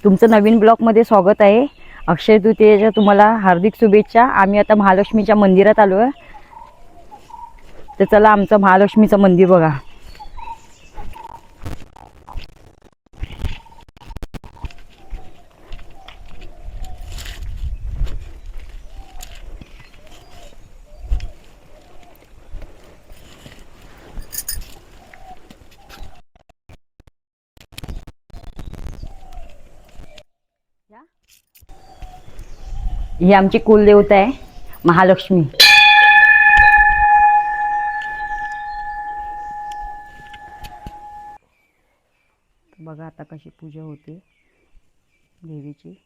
तुमचं नवीन ब्लॉगमध्ये स्वागत आहे। अक्षय तृतीयेच्या तुम्हाला हार्दिक शुभेच्छा। आम्ही आता महालक्ष्मीच्या मंदिरात आलो आहे। तर चला आमचं महालक्ष्मीचं मंदिर बघा। ही आमची कुलदेवता आहे महालक्ष्मी। बघा आता कशी पूजा होते देवीची।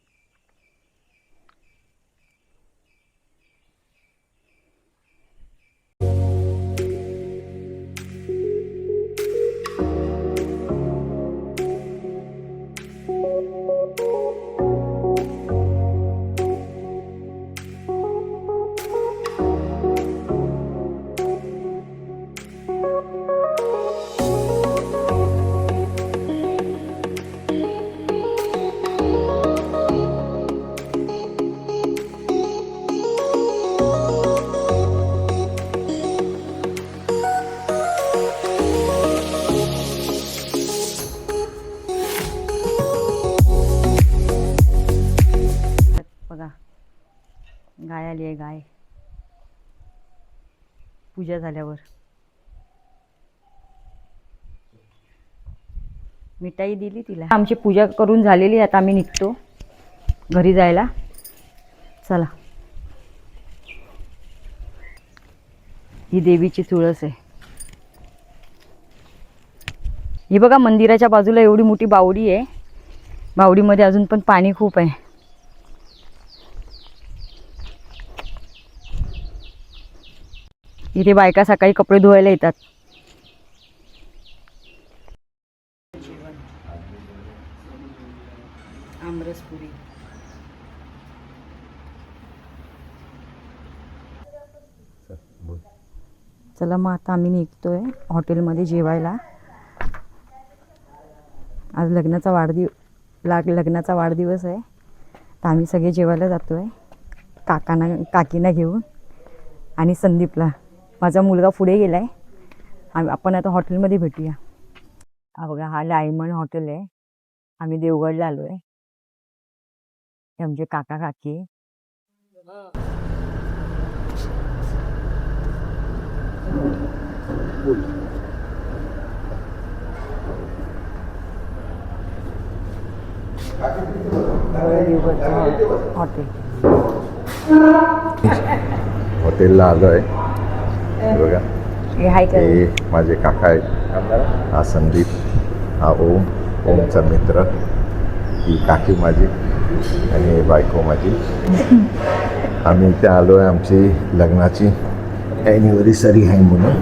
बघा गाय आली आहे। गाय पूजा झाल्यावर मिठाई दिली तिला। आमची पूजा करून झालेली। आता आम्ही निघतो घरी जायला। चला ही देवीची तुळस आहे। ही बघा मंदिराच्या बाजूला एवढी मोठी बावडी आहे। बावडीमध्ये अजून पण पाणी खूप आहे। इथे बायका सकाळी कपडे धुवायला येतात। आमरसपुरी चला मग आता आम्ही निघतोय हॉटेलमध्ये जेवायला। आज लग्नाचा वाढदिवस आहे। तर आम्ही सगळे जेवायला जातोय काकीना घेऊन आणि संदीपला। माझा मुलगा पुढे गेलाय। आपण आता हॉटेलमध्ये भेटूया। हा बघा हा डायमंड हॉटेल आहे। आम्ही देवगडला आलो आहे। आमचे काका काकी हॉटेलला आलो आहे। बघा हे माझे काका आहेत। हा संदीप, हा ओमचा मित्र, ही काकी माझी आणि बायको माझी। आम्ही इथे आलो आहे आमची लग्नाची ॲनिव्हर्सरी आहे म्हणून।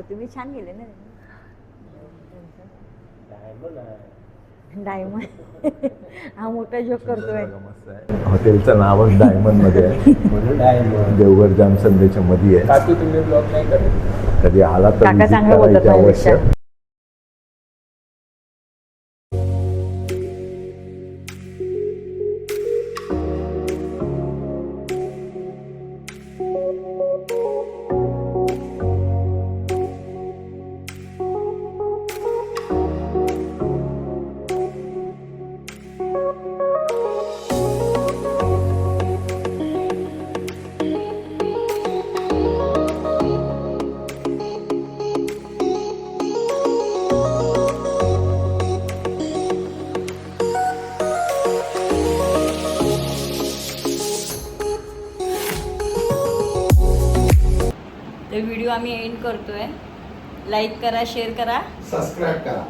तुम्ही छान गेले ना डायमंड। हा मोठा जोक करतोय। हॉटेलचं नावच डायमंड मध्ये आहे। देवगड जामसंदेच्या मध्ये आहे। काकी तुम्ही ब्लॉग नाही करत कधी आला तर काका चांगलं बोलतात माझ्यापेक्षा। तर व्हिडिओ आम्ही एंड करतोय। लाईक करा, शेअर करा, सबस्क्राईब करा।